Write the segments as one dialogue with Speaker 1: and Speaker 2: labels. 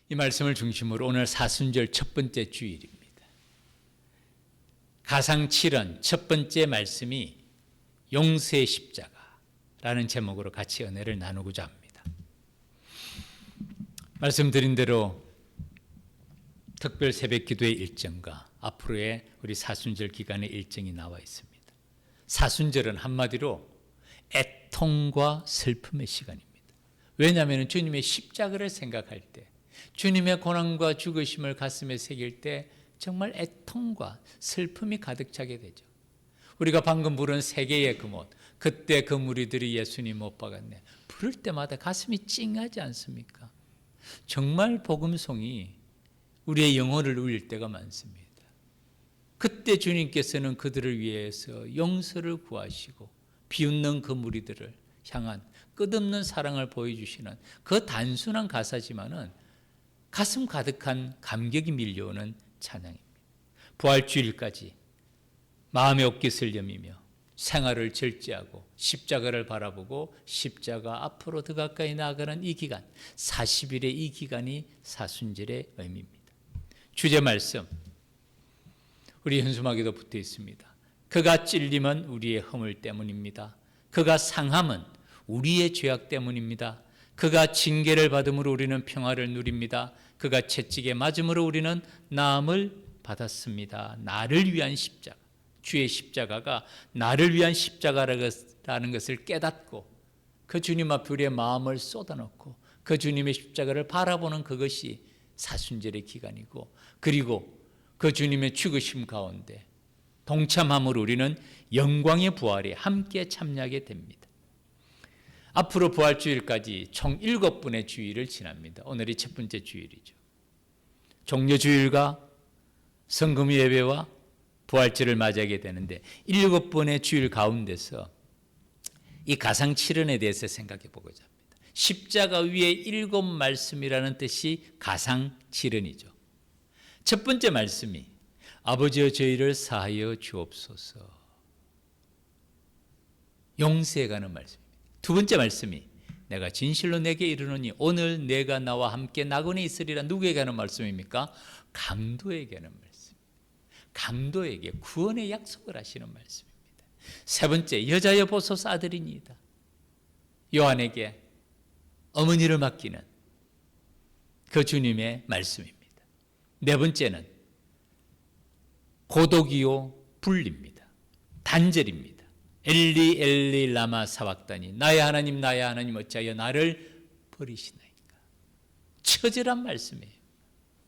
Speaker 1: 이 말씀을 중심으로 오늘 사순절 첫 번째 주일입니다. 가상 7원 첫 번째 말씀이 용서의 십자가라는 제목으로 같이 은혜를 나누고자 합니다. 말씀드린 대로 특별 새벽 기도의 일정과 앞으로의 우리 사순절 기간의 일정이 나와 있습니다. 사순절은 한마디로 애통과 슬픔의 시간입니다. 왜냐하면 주님의 십자가를 생각할 때, 주님의 고난과 죽으심을 가슴에 새길 때 정말 애통과 슬픔이 가득 차게 되죠. 우리가 방금 부른 세 개의 금옷, 그때 그 무리들이 예수님 못 박았네, 부를 때마다 가슴이 찡하지 않습니까? 정말 복음송이 우리의 영혼을 울릴 때가 많습니다. 그때 주님께서는 그들을 위해서 용서를 구하시고 비웃는 그 무리들을 향한 끝없는 사랑을 보여주시는 그 단순한 가사지만은 가슴 가득한 감격이 밀려오는 찬양입니다. 부활주일까지 마음의 옷깃을 여미며 생활을 절제하고 십자가를 바라보고 십자가 앞으로 더 가까이 나아가는 이 기간, 40일의 이 기간이 사순절의 의미입니다. 주제 말씀, 우리 현수막에도 붙어 있습니다. 그가 찔림은 우리의 허물 때문입니다. 그가 상함은 우리의 죄악 때문입니다. 그가 징계를 받음으로 우리는 평화를 누립니다. 그가 채찍에 맞음으로 우리는 나음을 받았습니다. 나를 위한 십자가, 주의 십자가가 나를 위한 십자가라는 것을 깨닫고 그 주님 앞에 우리의 마음을 쏟아놓고 그 주님의 십자가를 바라보는 그것이 사순절의 기간이고, 그리고 그 주님의 죽으심 가운데 동참함으로 우리는 영광의 부활에 함께 참여하게 됩니다. 앞으로 부활주일까지 총 7번의 주일을 지납니다. 오늘이 첫 번째 주일이죠. 종려주일과 성금 예배와 부활절을 맞이하게 되는데 7번의 주일 가운데서 이 가상 7원에 대해서 생각해 보고자 합니다. 십자가 위에 7 말씀이라는 뜻이 가상 7원이죠. 첫 번째 말씀이 아버지여 저희를 사하여 주옵소서, 용서해 가는 말씀입니다. 두 번째 말씀이 내가 진실로 내게 이르노니 오늘 내가 나와 함께 낙원에 있으리라. 누구에게 하는 말씀입니까? 강도에게 하는 말씀. 강도에게 구원의 약속을 하시는 말씀입니다. 세 번째, 여자여 보소서 아들이니이다. 요한에게 어머니를 맡기는 그 주님의 말씀입니다. 네 번째는 고독이요 분리입니다. 단절입니다. 엘리 엘리 라마 사박다니, 나의 하나님 어찌하여 나를 버리시나이까. 처절한 말씀이에요.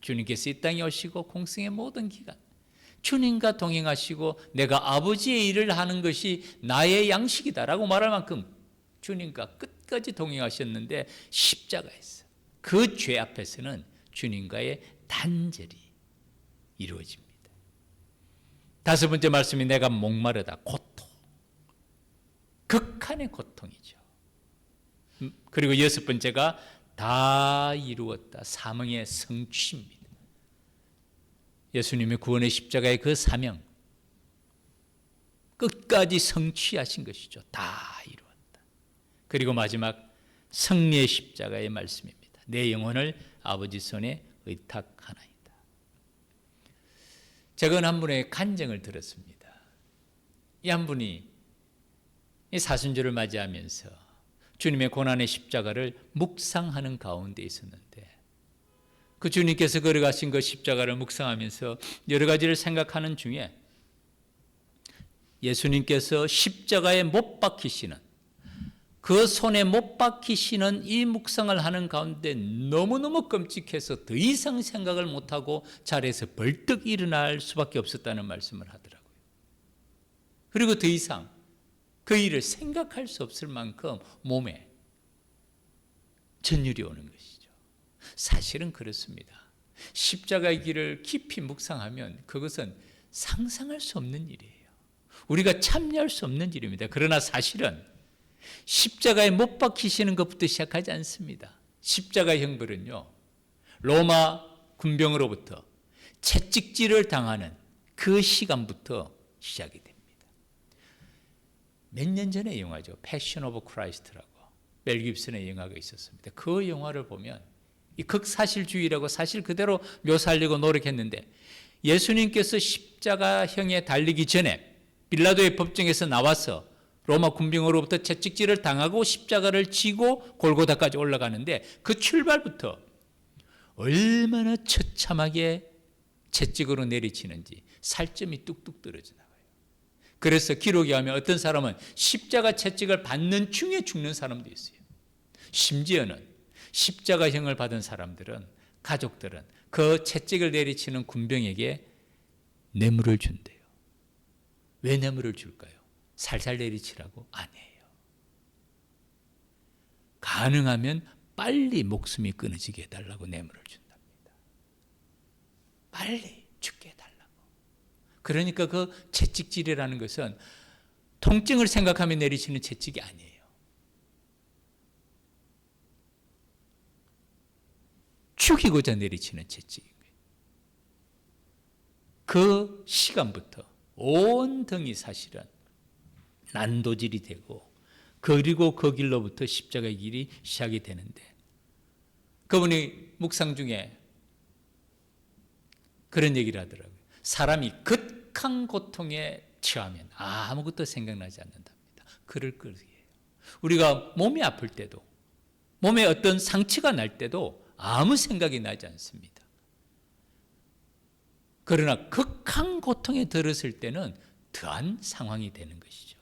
Speaker 1: 주님께서 이 땅에 오시고 공생의 모든 기간 주님과 동행하시고 내가 아버지의 일을 하는 것이 나의 양식이다라고 말할 만큼 주님과 끝까지 동행하셨는데 십자가에서 그 죄 앞에서는 주님과의 단절이 이루어집니다. 다섯 번째 말씀이 내가 목마르다. 고통, 극한의 고통이죠. 그리고 여섯 번째가 다 이루었다. 사명의 성취입니다. 예수님의 구원의 십자가의 그 사명 끝까지 성취하신 것이죠. 다 이루었다. 그리고 마지막 승리의 십자가의 말씀입니다. 내 영혼을 아버지 손에 의탁하나이다. 제가 한 분의 간증을 들었습니다. 이 한 분이 이 사순절을 맞이하면서 주님의 고난의 십자가를 묵상하는 가운데 있었는데, 그 주님께서 걸어가신 그 십자가를 묵상하면서 여러 가지를 생각하는 중에 예수님께서 십자가에 못 박히시는, 그 손에 못 박히시는 이 묵상을 하는 가운데 너무너무 끔찍해서 더 이상 생각을 못하고 자리에서 벌떡 일어날 수밖에 없었다는 말씀을 하더라고요. 그리고 더 이상 그 일을 생각할 수 없을 만큼 몸에 전율이 오는 것이죠. 사실은 그렇습니다. 십자가의 길을 깊이 묵상하면 그것은 상상할 수 없는 일이에요. 우리가 참여할 수 없는 일입니다. 그러나 사실은 십자가에 못 박히시는 것부터 시작하지 않습니다. 십자가 형벌은요, 로마 군병으로부터 채찍질을 당하는 그 시간부터 시작이 됩니다. 몇 년 전의 영화죠. 패션 오브 크라이스트라고 멜 깁슨의 영화가 있었습니다. 그 영화를 보면 이 극사실주의라고 사실 그대로 묘사하려고 노력했는데 예수님께서 십자가형에 달리기 전에 빌라도의 법정에서 나와서 로마 군병으로부터 채찍질을 당하고 십자가를 지고 골고다까지 올라가는데 그 출발부터 얼마나 처참하게 채찍으로 내리치는지 살점이 뚝뚝 떨어져 나와요. 그래서 기록에 하면 어떤 사람은 십자가 채찍을 받는 중에 죽는 사람도 있어요. 심지어는 십자가형을 받은 사람들은, 가족들은 그 채찍을 내리치는 군병에게 뇌물을 준대요. 왜 뇌물을 줄까요? 살살 내리치라고? 아니에요. 가능하면 빨리 목숨이 끊어지게 해달라고 뇌물을 준답니다. 빨리 죽게 해달라고. 그러니까 그 채찍질이라는 것은 통증을 생각하며 내리치는 채찍이 아니에요. 죽이고자 내리치는 채찍인 거예요. 그 시간부터 온 등이 사실은 난도질이 되고 그리고 그 길로부터 십자가의 길이 시작이 되는데 그분이 묵상 중에 그런 얘기를 하더라고요. 사람이 극한 고통에 처하면 아무것도 생각나지 않는답니다. 그럴 거예요. 우리가 몸이 아플 때도 몸에 어떤 상처가 날 때도 아무 생각이 나지 않습니다. 그러나 극한 고통에 들었을 때는 더한 상황이 되는 것이죠.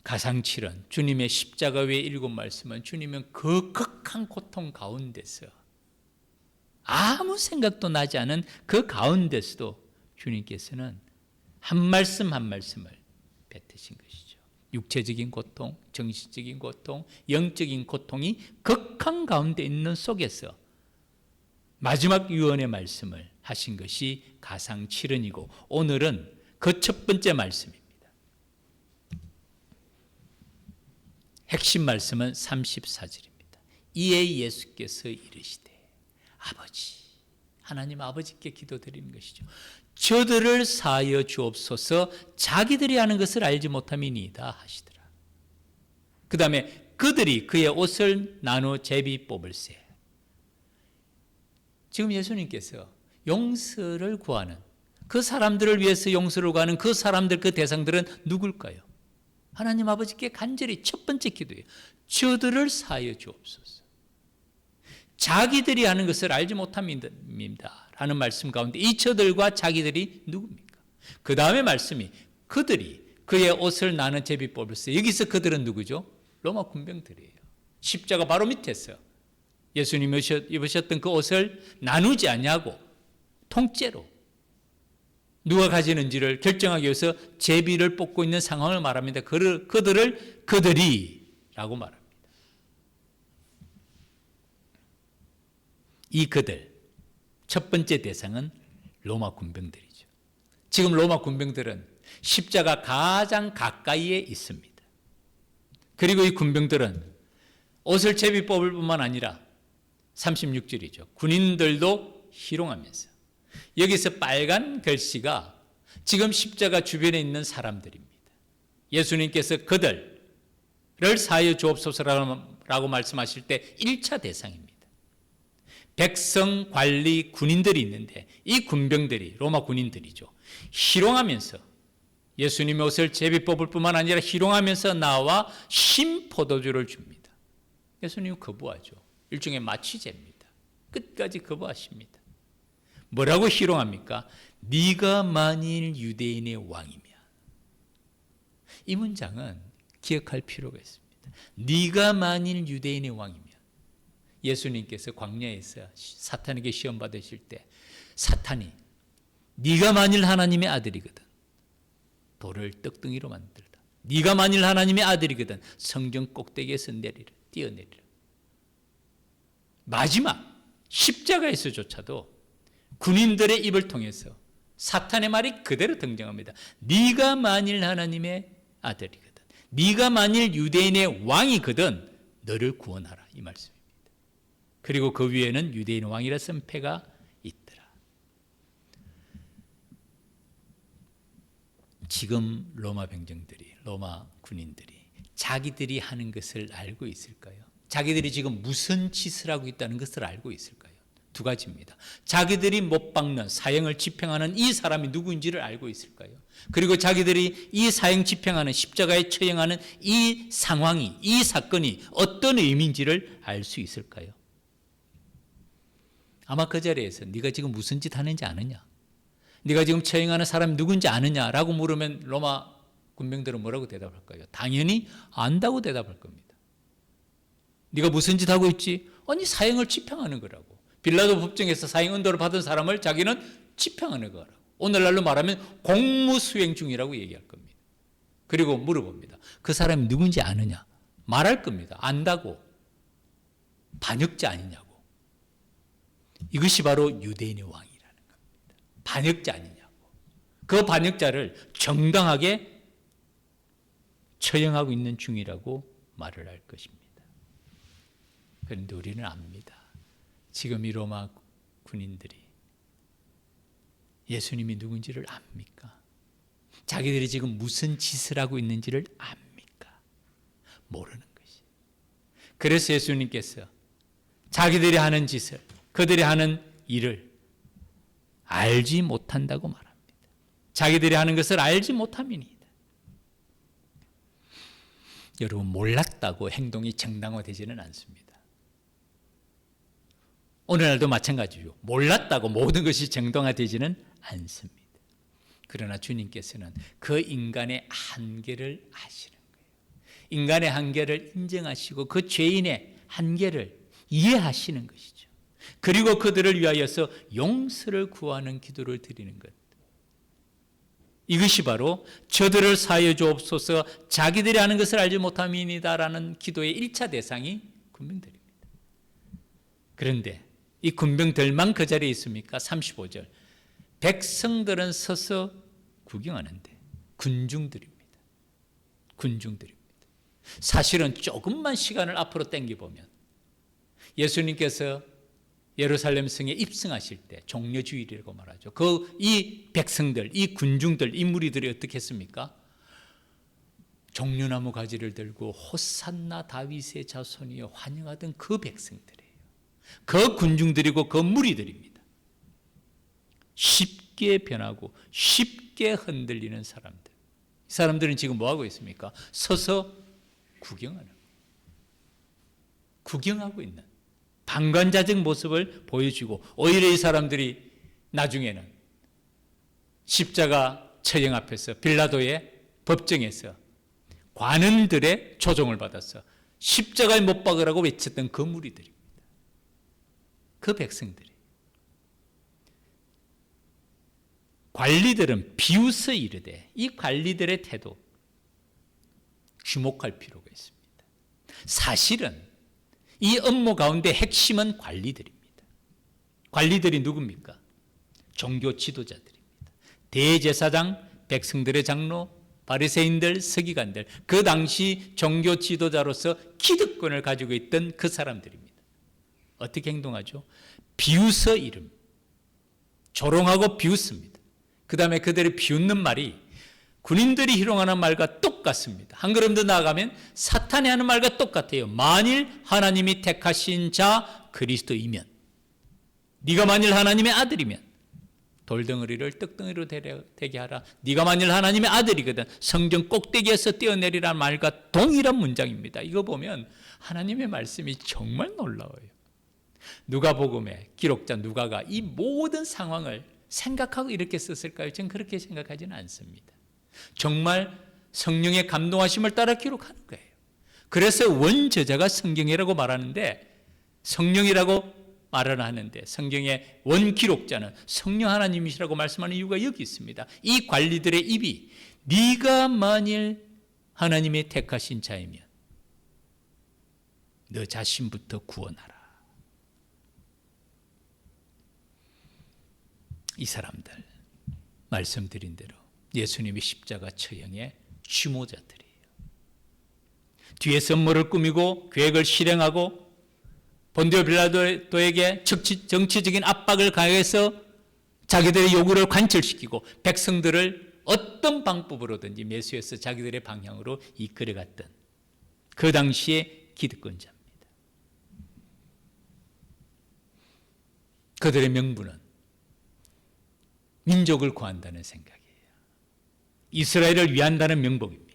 Speaker 1: 가상칠언, 주님의 십자가 외의 7말씀은 주님은 그 극한 고통 가운데서 아무 생각도 나지 않은 그 가운데서도 주님께서는 한 말씀 한 말씀을 뱉으신 것이죠. 육체적인 고통, 정신적인 고통, 영적인 고통이 극한 가운데 있는 속에서 마지막 유언의 말씀을 하신 것이 가상칠언이고 오늘은 그 첫 번째 말씀입니다. 핵심 말씀은 34절입니다. 이에 예수께서 이르시되 아버지, 하나님 아버지께 기도드리는 것이죠. 저들을 사하여 주옵소서. 자기들이 하는 것을 알지 못함이니이다 하시더라. 그 다음에 그들이 그의 옷을 나누어 제비 뽑을세. 지금 예수님께서 용서를 구하는 그 사람들을 위해서 용서를 구하는 그 사람들, 그 대상들은 누굴까요? 하나님 아버지께 간절히 첫 번째 기도예요. 저들을 사하여 주옵소서. 자기들이 하는 것을 알지 못함입니다 라는 말씀 가운데 이 저들과 자기들이 누굽니까? 그 다음에 말씀이 그들이 그의 옷을 나는 제비 뽑을세. 여기서 그들은 누구죠? 로마 군병들이에요. 십자가 바로 밑에서 예수님이 입으셨던 그 옷을 나누지 않냐고 통째로 누가 가지는지를 결정하기 위해서 제비를 뽑고 있는 상황을 말합니다. 그들을 그들이라고 말합니다. 이 그들, 첫 번째 대상은 로마 군병들이죠. 지금 로마 군병들은 십자가 가장 가까이에 있습니다. 그리고 이 군병들은 옷을 제비 뽑을 뿐만 아니라 36절이죠. 군인들도 희롱하면서 여기서 빨간 글씨가 지금 십자가 주변에 있는 사람들입니다. 예수님께서 그들을 사하여 주옵소서라고 말씀하실 때 1차 대상입니다. 백성, 관리, 군인들이 있는데 이 군병들이 로마 군인들이죠. 희롱하면서 예수님의 옷을 제비 뽑을 뿐만 아니라 희롱하면서 나와 신 포도주를 줍니다. 예수님은 거부하죠. 일종의 마취제입니다. 끝까지 거부하십니다. 뭐라고 희롱합니까? 네가 만일 유대인의 왕이면. 이 문장은 기억할 필요가 있습니다. 네가 만일 유대인의 왕이면. 예수님께서 광야에서 사탄에게 시험 받으실 때 사탄이 네가 만일 하나님의 아들이거든 돌을 떡덩이로 만들다. 네가 만일 하나님의 아들이거든 성전 꼭대기에서 뛰어내리라. 마지막 십자가에서조차도 군인들의 입을 통해서 사탄의 말이 그대로 등장합니다. 네가 만일 하나님의 아들이거든, 네가 만일 유대인의 왕이거든 너를 구원하라, 이 말씀입니다. 그리고 그 위에는 유대인 왕이라 쓴 패가 있더라. 지금 로마 병정들이, 로마 군인들이 자기들이 하는 것을 알고 있을까요? 자기들이 지금 무슨 짓을 하고 있다는 것을 알고 있을까요? 두 가지입니다. 자기들이 못 박는 사형을 집행하는 이 사람이 누구인지를 알고 있을까요? 그리고 자기들이 이 사형 집행하는 십자가에 처형하는 이 상황이, 이 사건이 어떤 의미인지를 알 수 있을까요? 아마 그 자리에서 네가 지금 무슨 짓 하는지 아느냐? 네가 지금 처형하는 사람이 누군지 아느냐라고 물으면 로마 군병들은 뭐라고 대답할까요? 당연히 안다고 대답할 겁니다. 네가 무슨 짓 하고 있지? 아니, 사형을 집행하는 거라고. 빌라도 법정에서 사형 언도를 받은 사람을 자기는 집행하는 거라고. 오늘날로 말하면 공무수행 중이라고 얘기할 겁니다. 그리고 물어봅니다. 그 사람이 누군지 아느냐? 말할 겁니다. 안다고. 반역자 아니냐고. 이것이 바로 유대인의 왕이라는 겁니다. 반역자 아니냐고. 그 반역자를 정당하게 처형하고 있는 중이라고 말을 할 것입니다. 그런데 우리는 압니다. 지금 이 로마 군인들이 예수님이 누군지를 압니까? 자기들이 지금 무슨 짓을 하고 있는지를 압니까? 모르는 것이. 그래서 예수님께서 자기들이 하는 짓을, 그들이 하는 일을 알지 못한다고 말합니다. 자기들이 하는 것을 알지 못함이니이다. 여러분, 몰랐다고 행동이 정당화되지는 않습니다. 오늘날도 마찬가지죠. 몰랐다고 모든 것이 정당화되지는 않습니다. 그러나 주님께서는 그 인간의 한계를 아시는 거예요. 인간의 한계를 인정하시고 그 죄인의 한계를 이해하시는 것이죠. 그리고 그들을 위하여서 용서를 구하는 기도를 드리는 것. 이것이 바로 저들을 사하여 주옵소서 자기들이 하는 것을 알지 못함이니다라는 기도의 1차 대상이 군병들입니다. 그런데 이 군병들만 그 자리에 있습니까? 35절. 백성들은 서서 구경하는데 군중들입니다. 군중들입니다. 사실은 조금만 시간을 앞으로 당겨보면 예수님께서 예루살렘 성에 입성하실 때 종려주일이라고 말하죠. 이 백성들, 이 군중들, 이 무리들이 어떻게 했습니까? 종려나무 가지를 들고 호산나 다윗의 자손이여 환영하던 그 백성들이에요. 그 군중들이고 그 무리들입니다. 쉽게 변하고 쉽게 흔들리는 사람들. 이 사람들은 지금 뭐 하고 있습니까? 서서 구경하고 있는 방관자적 모습을 보여주고, 오히려 이 사람들이 나중에는 십자가 처형 앞에서 빌라도의 법정에서 관원들의 조종을 받아서 십자가에 못 박으라고 외쳤던 그 무리들입니다. 그 백성들이. 관리들은 비웃어 이르되 이 관리들의 태도 주목할 필요가 있습니다. 사실은 이 업무 가운데 핵심은 관리들입니다. 관리들이 누굽니까? 종교 지도자들입니다. 대제사장, 백성들의 장로, 바리새인들, 서기관들, 그 당시 종교 지도자로서 기득권을 가지고 있던 그 사람들입니다. 어떻게 행동하죠? 비웃어 이름, 조롱하고 비웃습니다. 그 다음에 그들이 비웃는 말이 군인들이 희롱하는 말과 똑같습니다. 한 걸음 더 나아가면 사탄이 하는 말과 똑같아요. 만일 하나님이 택하신 자 그리스도이면, 네가 만일 하나님의 아들이면 돌덩어리를 떡덩이로 되게 하라. 네가 만일 하나님의 아들이거든 성전 꼭대기에서 뛰어내리라는 말과 동일한 문장입니다. 이거 보면 하나님의 말씀이 정말 놀라워요. 누가복음의 기록자 누가가 이 모든 상황을 생각하고 이렇게 썼을까요? 저는 그렇게 생각하지는 않습니다. 정말 성령의 감동하심을 따라 기록하는 거예요. 그래서 원저자가 성경이라고 말하는데, 성령이라고 말을 하는데 성경의 원기록자는 성령 하나님이시라고 말씀하는 이유가 여기 있습니다. 이 관리들의 입이 네가 만일 하나님의 택하신 자이면 너 자신부터 구원하라. 이 사람들 말씀드린 대로 예수님의 십자가 처형의 주모자들이에요. 뒤에서 음모를 꾸미고 계획을 실행하고 본디오 빌라도에게 정치적인 압박을 가해서 자기들의 요구를 관철시키고 백성들을 어떤 방법으로든지 매수해서 자기들의 방향으로 이끌어갔던 그 당시의 기득권자입니다. 그들의 명분은 민족을 구한다는 생각이에요. 이스라엘을 위한다는 명목입니다.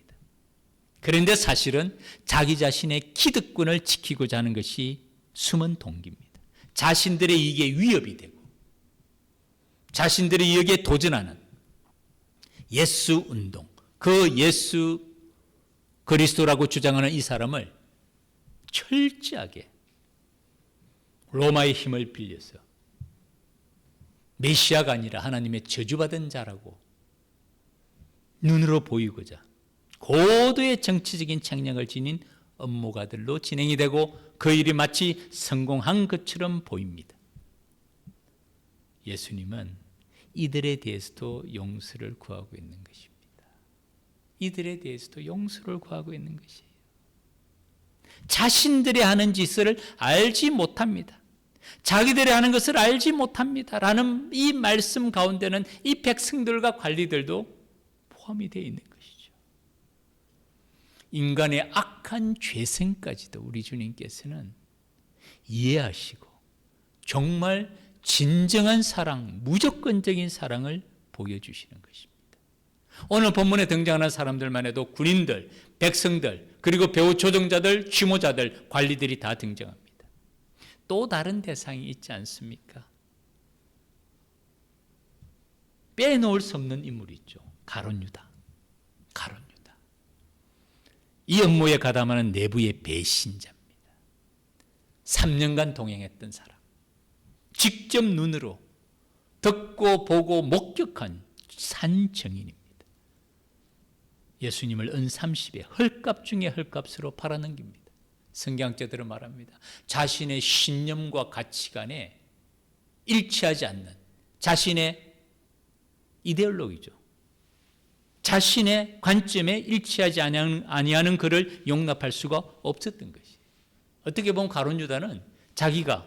Speaker 1: 그런데 사실은 자기 자신의 기득권을 지키고자 하는 것이 숨은 동기입니다. 자신들의 이익에 위협이 되고 자신들의 이익에 도전하는 예수 운동, 그 예수 그리스도라고 주장하는 이 사람을 철저하게 로마의 힘을 빌려서 메시아가 아니라 하나님의 저주받은 자라고 눈으로 보이고자 고도의 정치적인 책략을 지닌 음모가들로 진행이 되고 그 일이 마치 성공한 것처럼 보입니다. 예수님은 이들에 대해서도 용서를 구하고 있는 것입니다. 이들에 대해서도 용서를 구하고 있는 것이에요. 자신들이 하는 짓을 알지 못합니다. 자기들이 하는 것을 알지 못합니다. 라는 이 말씀 가운데는 이 백성들과 관리들도 포함이 되어 있는 것이죠. 인간의 악한 죄성까지도 우리 주님께서는 이해하시고 정말 진정한 사랑, 무조건적인 사랑을 보여주시는 것입니다. 오늘 본문에 등장하는 사람들만 해도 군인들, 백성들, 그리고 배후 조정자들, 취모자들, 관리들이 다 등장합니다. 또 다른 대상이 있지 않습니까? 빼놓을 수 없는 인물이 있죠. 가룟 유다. 이 업무에 가담하는 내부의 배신자입니다. 3년간 동행했던 사람. 직접 눈으로 듣고 보고 목격한 산증인입니다. 예수님을 은 30에 헐값 중에 헐값으로 팔아넘깁니다. 성경학자들은 말합니다. 자신의 신념과 가치관에 일치하지 않는 자신의 이데올로기죠. 자신의 관점에 일치하지 아니하는 그를 용납할 수가 없었던 것이에요. 어떻게 보면 가룟 유다는 자기가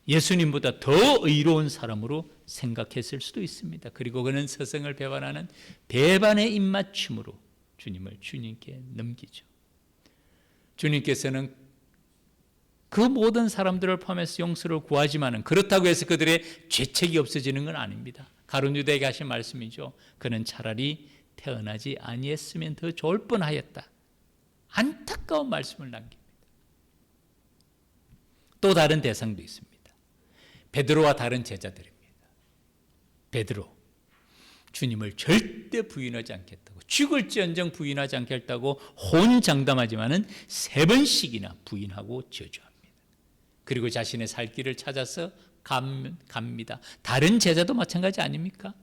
Speaker 1: 예수님보다 더 의로운 사람으로 생각했을 수도 있습니다. 그리고 그는 서성을 배반하는 배반의 입맞춤으로 주님을 주님께 넘기죠. 주님께서는 그 모든 사람들을 포함해서 용서를 구하지만은 그렇다고 해서 그들의 죄책이 없어지는 건 아닙니다. 가룟 유다에게 하신 말씀이죠. 그는 차라리 태어나지 아니했으면 더 좋을 뻔하였다. 안타까운 말씀을 남깁니다. 또 다른 대상도 있습니다. 베드로와 다른 제자들입니다. 베드로, 주님을 절대 부인하지 않겠다고, 죽을지언정 부인하지 않겠다고 혼장담하지만은 3번씩이나 부인하고 저주합니다. 그리고 자신의 살 길을 찾아서 갑니다. 다른 제자도 마찬가지 아닙니까?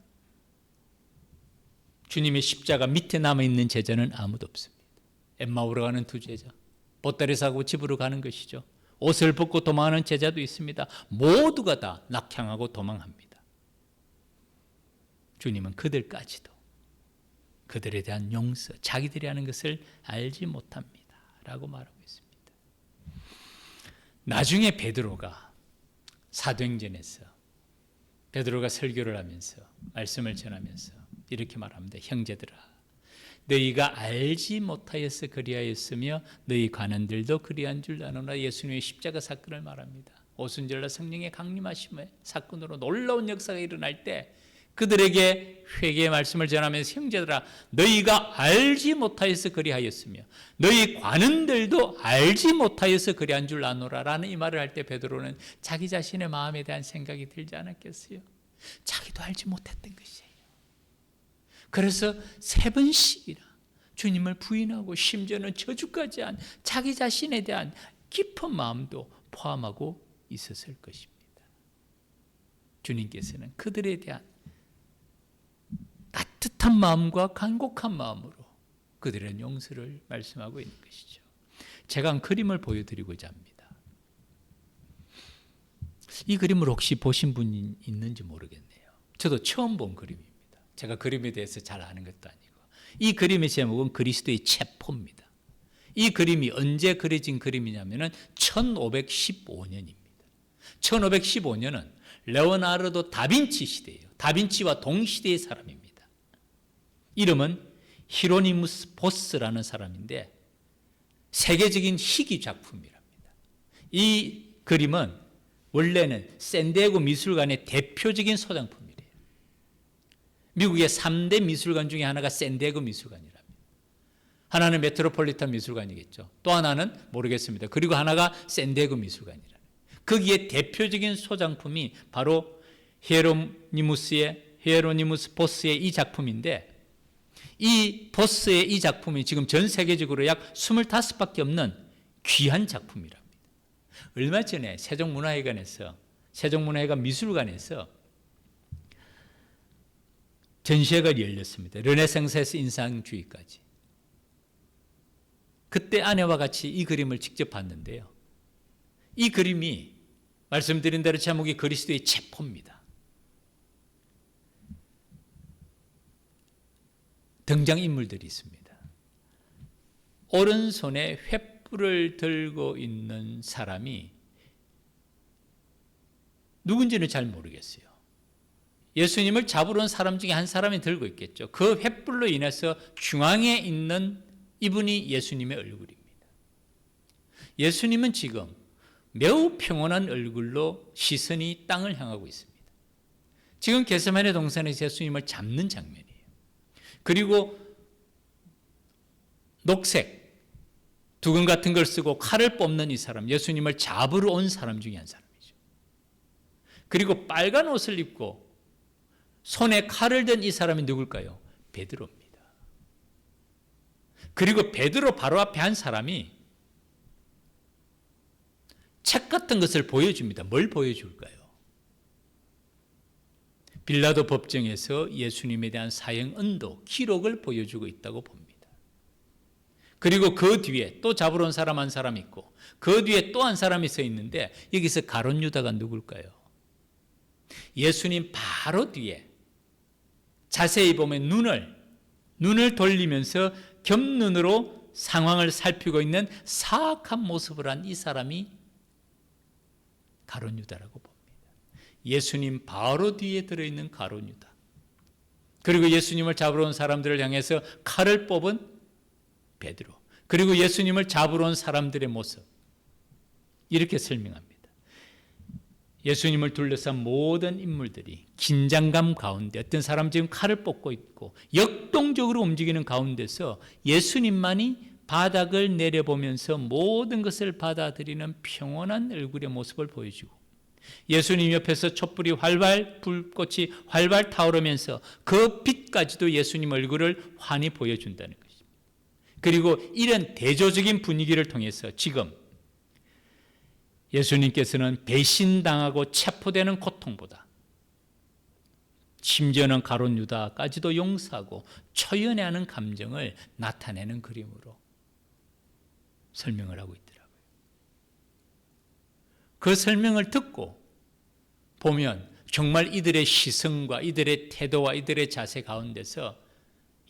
Speaker 1: 주님의 십자가 밑에 남아있는 제자는 아무도 없습니다. 엠마오로 가는 2 제자, 보따리 사고 집으로 가는 것이죠. 옷을 벗고 도망하는 제자도 있습니다. 모두가 다 낙향하고 도망합니다. 주님은 그들까지도 그들에 대한 용서, 자기들이 하는 것을 알지 못합니다 라고 말하고 있습니다. 나중에 베드로가 사도행전에서 베드로가 설교를 하면서 말씀을 전하면서 이렇게 말합니다. 형제들아, 너희가 알지 못하여서 그리하였으며 너희 관원들도 그리한 줄 아노라. 예수님의 십자가 사건을 말합니다. 오순절날 성령의 강림하심의 사건으로 놀라운 역사가 일어날 때 그들에게 회개의 말씀을 전하면서 형제들아, 너희가 알지 못하여서 그리하였으며 너희 관원들도 알지 못하여서 그리한 줄 아노라 라는 이 말을 할 때 베드로는 자기 자신의 마음에 대한 생각이 들지 않았겠어요? 자기도 알지 못했던 것이에요. 그래서 3번씩이나 주님을 부인하고 심지어는 저주까지 한 자기 자신에 대한 깊은 마음도 포함하고 있었을 것입니다. 주님께서는 그들에 대한 따뜻한 마음과 간곡한 마음으로 그들의 용서를 말씀하고 있는 것이죠. 제가 한 그림을 보여드리고자 합니다. 이 그림을 혹시 보신 분이 있는지 모르겠네요. 저도 처음 본 그림입니다. 제가 그림에 대해서 잘 아는 것도 아니고. 이 그림의 제목은 그리스도의 체포입니다. 이 그림이 언제 그려진 그림이냐면 1515년입니다. 1515년은 레오나르도 다빈치 시대예요. 다빈치와 동시대의 사람입니다. 이름은 히로니무스 보스라는 사람인데 세계적인 희귀 작품이랍니다. 이 그림은 원래는 샌디에고 미술관의 대표적인 소장품이래요. 미국의 3대 미술관 중에 하나가 샌디에고 미술관이랍니다. 하나는 메트로폴리탄 미술관이겠죠. 또 하나는 모르겠습니다. 그리고 하나가 샌디에고 미술관이라. 거기에 대표적인 소장품이 바로 히에로니무스 보스의 이 작품인데, 이 보스의 이 작품이 지금 전 세계적으로 약 25밖에 없는 귀한 작품이랍니다. 얼마 전에 세종문화회관 미술관에서 전시회가 열렸습니다. 르네상스에서 인상주의까지. 그때 아내와 같이 이 그림을 직접 봤는데요. 이 그림이 말씀드린 대로 제목이 그리스도의 체포입니다. 등장인물들이 있습니다. 오른손에 횃불을 들고 있는 사람이 누군지는 잘 모르겠어요. 예수님을 잡으러 온 사람 중에 한 사람이 들고 있겠죠. 그 횃불로 인해서 중앙에 있는 이분이 예수님의 얼굴입니다. 예수님은 지금 매우 평온한 얼굴로 시선이 땅을 향하고 있습니다. 지금 겟세마네 동산에서 예수님을 잡는 장면이에요. 그리고 녹색 두건 같은 걸 쓰고 칼을 뽑는 이 사람, 예수님을 잡으러 온 사람 중에 한 사람이죠. 그리고 빨간 옷을 입고 손에 칼을 든 이 사람이 누굴까요? 베드로입니다. 그리고 베드로 바로 앞에 한 사람이 책 같은 것을 보여줍니다. 뭘 보여줄까요? 빌라도 법정에서 예수님에 대한 사형 언도 기록을 보여주고 있다고 봅니다. 그리고 그 뒤에 또 잡으러 온 사람 한 사람 있고 그 뒤에 또 한 사람이 서 있는데 여기서 가룟 유다가 누굴까요? 예수님 바로 뒤에 자세히 보면 눈을 돌리면서 겹눈으로 상황을 살피고 있는 사악한 모습을 한 이 사람이 가룟 유다라고 봅니다. 예수님 바로 뒤에 들어있는 가룟 유다. 그리고 예수님을 잡으러 온 사람들을 향해서 칼을 뽑은 베드로. 그리고 예수님을 잡으러 온 사람들의 모습. 이렇게 설명합니다. 예수님을 둘러싼 모든 인물들이 긴장감 가운데 어떤 사람 지금 칼을 뽑고 있고 역동적으로 움직이는 가운데서 예수님만이 바닥을 내려보면서 모든 것을 받아들이는 평온한 얼굴의 모습을 보여주고 예수님 옆에서 촛불이 불꽃이 활발 타오르면서 그 빛까지도 예수님 얼굴을 환히 보여준다는 것입니다. 그리고 이런 대조적인 분위기를 통해서 지금 예수님께서는 배신당하고 체포되는 고통보다 심지어는 가룟 유다까지도 용서하고 초연해하는 감정을 나타내는 그림으로 설명을 하고 있더라고요. 그 설명을 듣고 보면 정말 이들의 시선과 이들의 태도와 이들의 자세 가운데서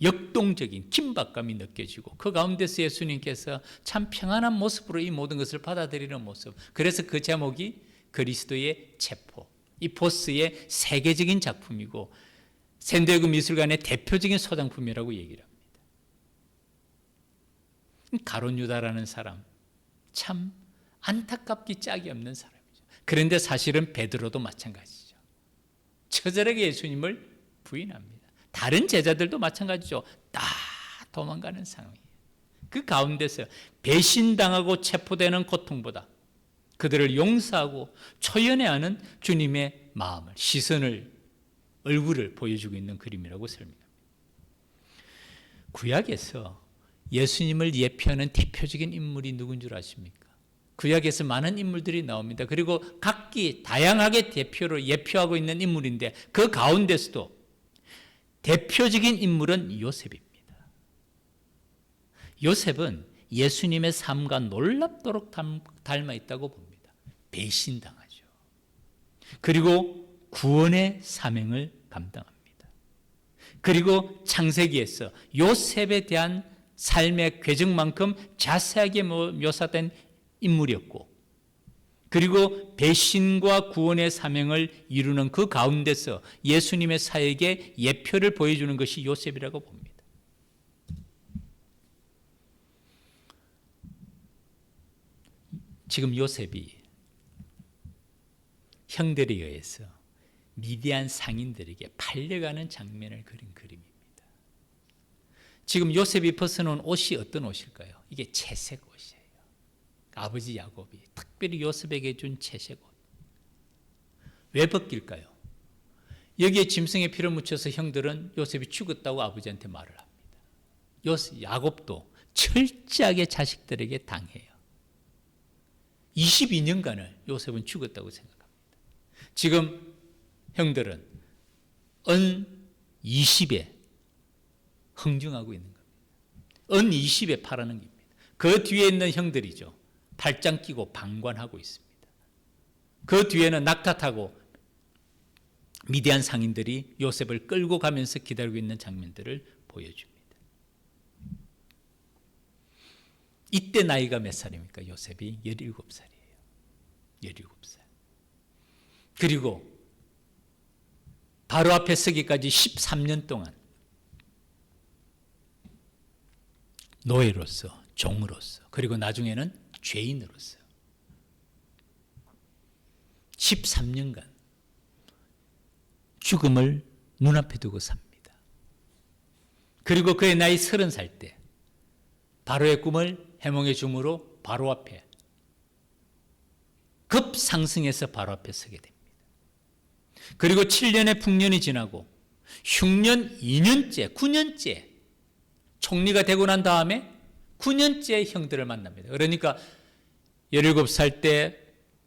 Speaker 1: 역동적인 긴박감이 느껴지고 그 가운데서 예수님께서 참 평안한 모습으로 이 모든 것을 받아들이는 모습. 그래서 그 제목이 그리스도의 체포. 이 보스의 세계적인 작품이고 샌디에고 미술관의 대표적인 소장품이라고 얘기를 합니다. 가룟 유다라는 사람 참 안타깝기 짝이 없는 사람이죠. 그런데 사실은 베드로도 마찬가지죠. 처절하게 예수님을 부인합니다. 다른 제자들도 마찬가지죠. 다 도망가는 상황이에요. 그 가운데서 배신당하고 체포되는 고통보다 그들을 용서하고 초연해하는 주님의 마음을, 시선을, 얼굴을 보여주고 있는 그림이라고 설명합니다. 구약에서 예수님을 예표하는 대표적인 인물이 누군 줄 아십니까? 구약에서 많은 인물들이 나옵니다. 그리고 각기 다양하게 대표로 예표하고 있는 인물인데 그 가운데서도 대표적인 인물은 요셉입니다. 요셉은 예수님의 삶과 놀랍도록 닮아 있다고 봅니다. 배신당하죠. 그리고 구원의 사명을 감당합니다. 그리고 창세기에서 요셉에 대한 삶의 궤적만큼 자세하게 묘사된 인물이었고 그리고 배신과 구원의 사명을 이루는 그 가운데서 예수님의 사역의 예표를 보여주는 것이 요셉이라고 봅니다. 지금 요셉이 형들에 의해서 미디안 상인들에게 팔려가는 장면을 그린 그림입니다. 지금 요셉이 벗어놓은 옷이 어떤 옷일까요? 이게 채색 옷이에요. 아버지 야곱이 특별히 요셉에게 준 채색 옷. 왜 벗길까요? 여기에 짐승의 피를 묻혀서 형들은 요셉이 죽었다고 아버지한테 말을 합니다. 야곱도 철저하게 자식들에게 당해요. 22년간을 요셉은 죽었다고 생각합니다. 지금 형들은 은 20에 흥중하고 있는 겁니다. 은 20에 팔아는 겁니다. 그 뒤에 있는 형들이죠. 팔짱 끼고 방관하고 있습니다. 그 뒤에는 낙타 타고 미디안 상인들이 요셉을 끌고 가면서 기다리고 있는 장면들을 보여줍니다. 이때 나이가 몇 살입니까? 요셉이 17살이에요. 17살. 그리고 바로 앞에 서기까지 13년 동안 노예로서, 종으로서, 그리고 나중에는 죄인으로서 13년간 죽음을 눈앞에 두고 삽니다. 그리고 그의 나이 30살 때 바로의 꿈을 해몽해 줌으로 바로 앞에 급상승해서 바로 앞에 서게 됩니다. 그리고 7년의 풍년이 지나고 흉년 2년째, 9년째 총리가 되고 난 다음에 9년째 형들을 만납니다. 그러니까 17살 때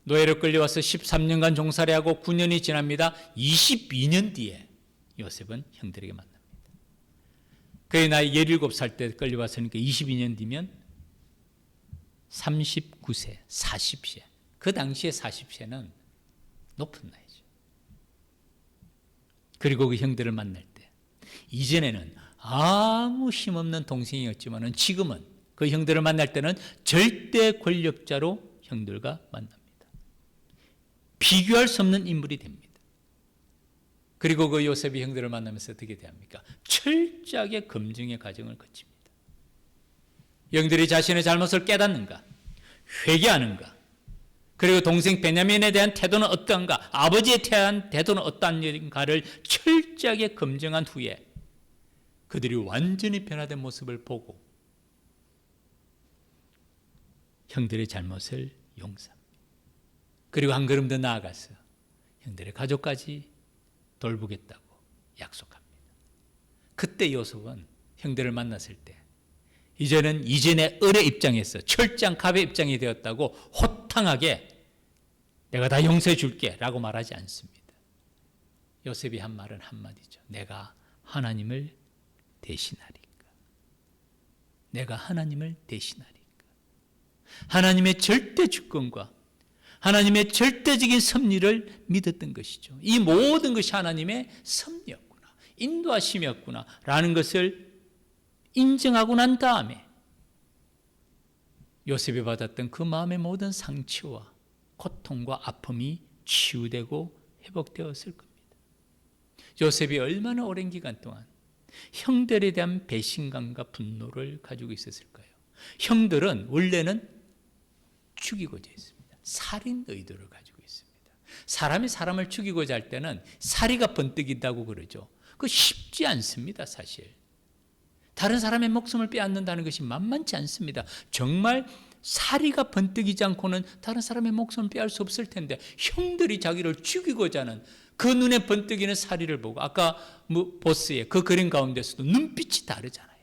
Speaker 1: 노예로 끌려와서 13년간 종살이하고 9년이 지납니다. 22년 뒤에 요셉은 형들에게 만납니다. 그의 나이 17살 때 끌려왔으니까 22년 뒤면 39세, 40세. 그 당시에 40세는 높은 나이죠. 그리고 그 형들을 만날 때 이전에는 아무 힘없는 동생이었지만 지금은 그 형들을 만날 때는 절대 권력자로 형들과 만납니다. 비교할 수 없는 인물이 됩니다. 그리고 그 요셉이 형들을 만나면서 어떻게 대합니까? 철저하게 검증의 과정을 거칩니다. 형들이 자신의 잘못을 깨닫는가? 회개하는가? 그리고 동생 베냐민에 대한 태도는 어떠한가? 아버지에 대한 태도는 어떠한가를 철저하게 검증한 후에 그들이 완전히 변화된 모습을 보고 형들의 잘못을 용서합니다. 그리고 한 걸음 더 나아가서 형들의 가족까지 돌보겠다고 약속합니다. 그때 요셉은 형들을 만났을 때 이제는 이전의 을의 입장에서 철저한 갑의 입장이 되었다고 호탕하게 내가 다 용서해 줄게 라고 말하지 않습니다. 요셉이 한 말은 한마디죠. 내가 하나님을 대신하리까. 내가 하나님을 대신하리까. 하나님의 절대 주권과 하나님의 절대적인 섭리를 믿었던 것이죠. 이 모든 것이 하나님의 섭리였구나, 인도하심이었구나 라는 것을 인정하고 난 다음에 요셉이 받았던 그 마음의 모든 상처와 고통과 아픔이 치유되고 회복되었을 겁니다. 요셉이 얼마나 오랜 기간 동안 형들에 대한 배신감과 분노를 가지고 있었을까요? 형들은 원래는 죽이고자 했습니다. 살인 의도를 가지고 있습니다. 사람이 사람을 죽이고자 할 때는 사리가 번뜩이다고 그러죠. 그거 쉽지 않습니다, 사실. 다른 사람의 목숨을 빼앗는다는 것이 만만치 않습니다. 정말 사리가 번뜩이지 않고는 다른 사람의 목숨을 빼앗을 수 없을 텐데 형들이 자기를 죽이고자 하는 그 눈에 번뜩이는 사리를 보고 아까 보스의 그 그림 가운데서도 눈빛이 다르잖아요.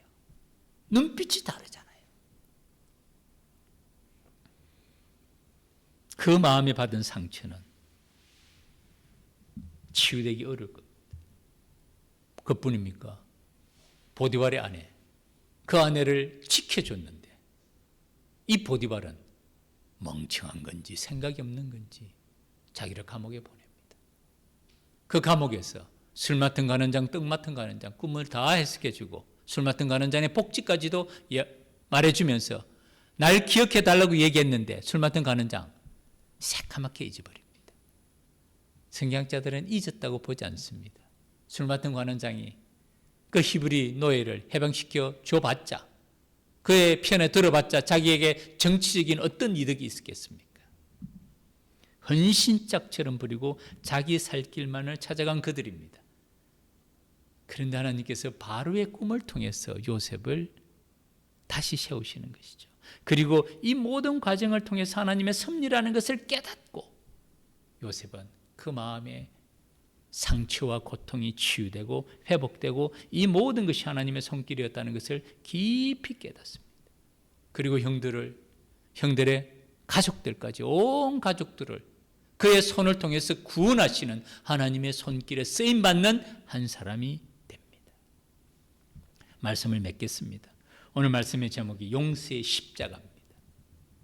Speaker 1: 눈빛이 다르잖아요. 그 마음에 받은 상처는 치유되기 어려울 겁니다. 그뿐입니까? 보디발의 아내, 그 아내를 지켜줬는데 이 보디발은 멍청한 건지 생각이 없는 건지 자기를 감옥에 보냅니다. 그 감옥에서 술 맡은 가는장, 떡 맡은 가는장 꿈을 다 해석해주고 술 맡은 가는장의 복지까지도 말해주면서 날 기억해달라고 얘기했는데 술 맡은 가는장 새카맣게 잊어버립니다. 성경학자들은 잊었다고 보지 않습니다. 술 맡은 관원장이 그 히브리 노예를 해방시켜 줘봤자 그의 편에 들어봤자 자기에게 정치적인 어떤 이득이 있었겠습니까? 헌신짝처럼 부리고 자기 살 길만을 찾아간 그들입니다. 그런데 하나님께서 바로의 꿈을 통해서 요셉을 다시 세우시는 것이죠. 그리고 이 모든 과정을 통해서 하나님의 섭리라는 것을 깨닫고 요셉은 그 마음에 상처와 고통이 치유되고 회복되고 이 모든 것이 하나님의 손길이었다는 것을 깊이 깨닫습니다. 그리고 형들의 가족들까지 온 가족들을 그의 손을 통해서 구원하시는 하나님의 손길에 쓰임받는 한 사람이 됩니다. 말씀을 맺겠습니다. 오늘 말씀의 제목이 용서의 십자가입니다.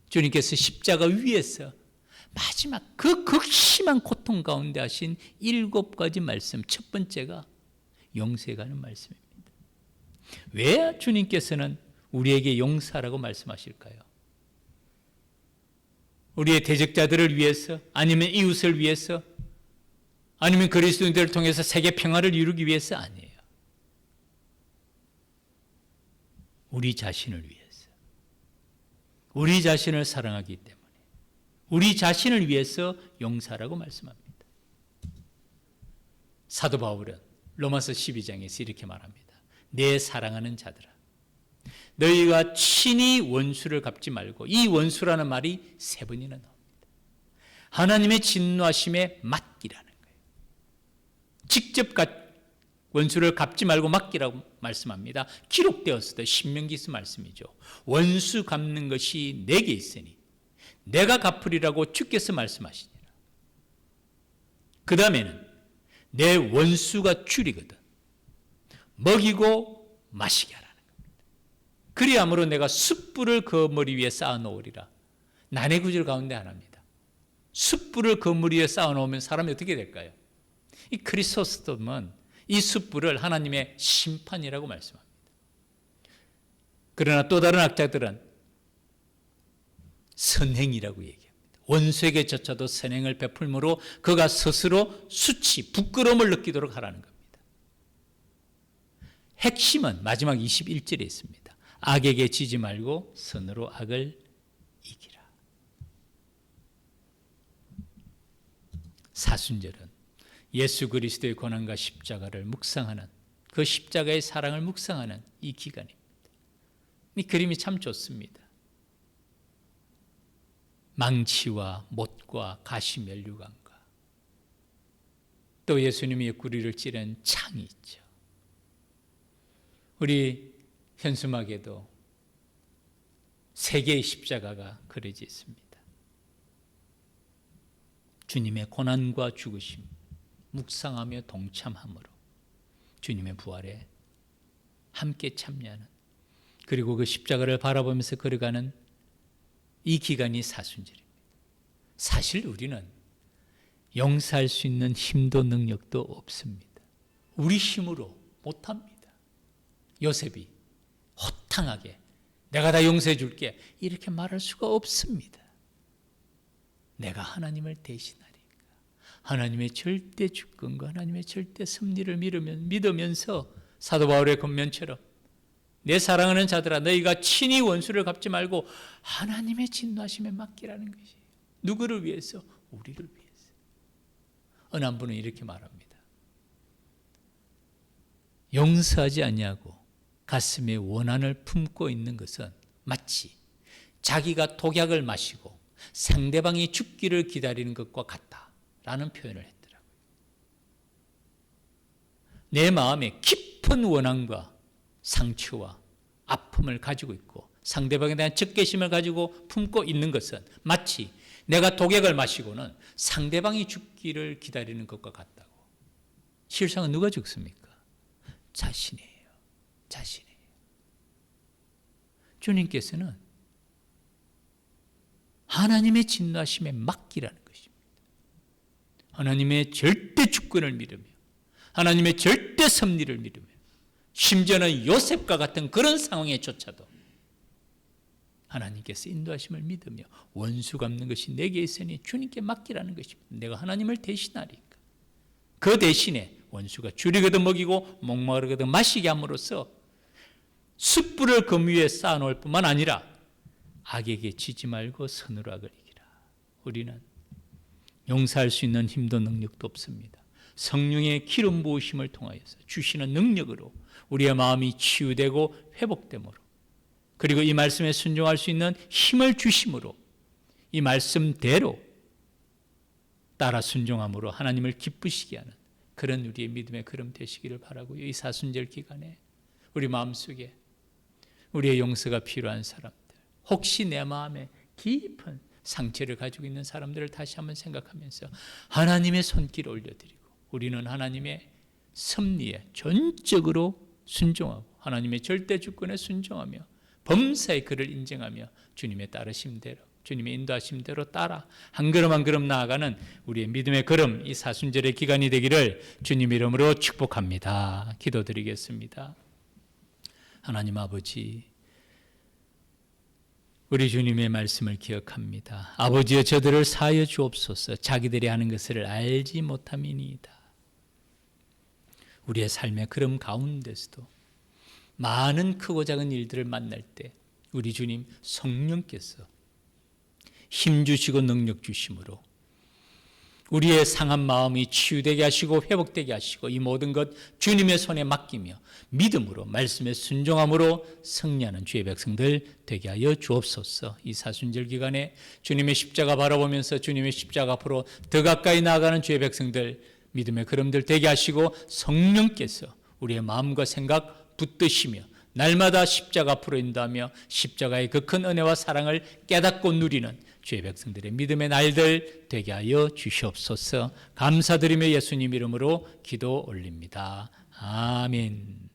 Speaker 1: 주님께서 십자가 위에서 마지막 그 극심한 고통 가운데 하신 7가지 말씀, 첫 번째가 용서에 관한 말씀입니다. 왜 주님께서는 우리에게 용서하라고 말씀하실까요? 우리의 대적자들을 위해서, 아니면 이웃을 위해서, 아니면 그리스도인들을 통해서 세계 평화를 이루기 위해서 아니에요. 우리 자신을 위해서, 우리 자신을 사랑하기 때문에 우리 자신을 위해서 용서하라고 말씀합니다. 사도 바울은 로마서 12장에서 이렇게 말합니다. 내 사랑하는 자들아, 너희가 친히 원수를 갚지 말고, 이 원수라는 말이 3번이나 나옵니다. 하나님의 진노하심에 맡기라는 거예요. 직접 원수를 갚지 말고 맡기라고 말씀합니다. 기록되었을 때 신명기서 말씀이죠. 원수 갚는 것이 내게 있으니 내가 갚으리라고 주께서 말씀하시니라. 그 다음에는 내 원수가 줄이거든 먹이고 마시게 하라는 겁니다. 그리함으로 내가 숯불을 그 머리 위에 쌓아놓으리라. 난해 구절 가운데 하나입니다. 숯불을 그 머리 위에 쌓아놓으면 사람이 어떻게 될까요? 이 크리스토스톰은 이 숯불을 하나님의 심판이라고 말씀합니다. 그러나 또 다른 학자들은 선행이라고 얘기합니다. 원수에게조차도 선행을 베풀므로 그가 스스로 수치, 부끄러움을 느끼도록 하라는 겁니다. 핵심은 마지막 21절에 있습니다. 악에게 지지 말고 선으로 악을 이기라. 사순절은 예수 그리스도의 고난과 십자가를 묵상하는, 그 십자가의 사랑을 묵상하는 이 기간입니다. 이 그림이 참 좋습니다. 망치와 못과 가시 면류관과 또 예수님이 옆구리를 찌른 창이 있죠. 우리 현수막에도 3개의 십자가가 그려져 있습니다. 주님의 고난과 죽으심 묵상하며 동참함으로 주님의 부활에 함께 참여하는, 그리고 그 십자가를 바라보면서 걸어가는 이 기간이 사순절입니다. 사실 우리는 용서할 수 있는 힘도 능력도 없습니다. 우리 힘으로 못합니다. 요셉이 호탕하게 내가 다 용서해 줄게 이렇게 말할 수가 없습니다. 내가 하나님을 대신하리까, 하나님의 절대 주권과 하나님의 절대 섭리를 믿으면서 사도 바울의 권면처럼 내 사랑하는 자들아, 너희가 친히 원수를 갚지 말고 하나님의 진노하심에 맡기라는 것이에요. 누구를 위해서? 우리를 위해서. 어느 한 분은 이렇게 말합니다. 용서하지 아니하고 가슴에 원한을 품고 있는 것은 마치 자기가 독약을 마시고 상대방이 죽기를 기다리는 것과 같다라는 표현을 했더라고요. 내 마음에 깊은 원한과 상처와 아픔을 가지고 있고 상대방에 대한 적개심을 가지고 품고 있는 것은 마치 내가 독약을 마시고는 상대방이 죽기를 기다리는 것과 같다고. 실상은 누가 죽습니까? 자신이에요. 자신이에요. 주님께서는 하나님의 진노하심에 맡기라는 것입니다. 하나님의 절대 주권을 믿으며 하나님의 절대 섭리를 믿으며 심지어는 요셉과 같은 그런 상황에조차도 하나님께서 인도하심을 믿으며 원수 갚는 것이 내게 있으니 주님께 맡기라는 것입니다. 내가 하나님을 대신하리까. 그 대신에 원수가 줄이거든 먹이고 목마르거든 마시게 함으로써 숯불을 금 위에 쌓아놓을 뿐만 아니라 악에게 지지 말고 선으로 악을 이기라. 우리는 용서할 수 있는 힘도 능력도 없습니다. 성령의 기름 부으심을 통하여서 주시는 능력으로 우리의 마음이 치유되고 회복됨으로, 그리고 이 말씀에 순종할 수 있는 힘을 주심으로, 이 말씀대로 따라 순종함으로 하나님을 기쁘시게 하는 그런 우리의 믿음의 걸음 되시기를 바라고요. 이 사순절 기간에 우리 마음속에 우리의 용서가 필요한 사람들, 혹시 내 마음에 깊은 상처를 가지고 있는 사람들을 다시 한번 생각하면서 하나님의 손길을 올려드리고, 우리는 하나님의 섭리에 전적으로 순종하고 하나님의 절대 주권에 순종하며 범사의 그를 인정하며 주님의 따르심대로, 주님의 인도하심대로 따라 한 걸음 한 걸음 나아가는 우리의 믿음의 걸음, 이 사순절의 기간이 되기를 주님 이름으로 축복합니다. 기도드리겠습니다. 하나님 아버지, 우리 주님의 말씀을 기억합니다. 아버지여, 저들을 사하여 주옵소서. 자기들이 하는 것을 알지 못함이니이다. 우리의 삶의 걸음 가운데서도 많은 크고 작은 일들을 만날 때 우리 주님 성령께서 힘 주시고 능력 주심으로 우리의 상한 마음이 치유되게 하시고 회복되게 하시고, 이 모든 것 주님의 손에 맡기며 믿음으로 말씀에 순종함으로 승리하는 주의 백성들 되게 하여 주옵소서. 이 사순절 기간에 주님의 십자가 바라보면서 주님의 십자가 앞으로 더 가까이 나아가는 주의 백성들, 믿음의 걸음들 되게 하시고, 성령께서 우리의 마음과 생각 붙드시며 날마다 십자가 앞으로 인도하며 십자가의 그 큰 은혜와 사랑을 깨닫고 누리는 주의 백성들의 믿음의 날들 되게 하여 주시옵소서. 감사드리며 예수님 이름으로 기도 올립니다. 아멘.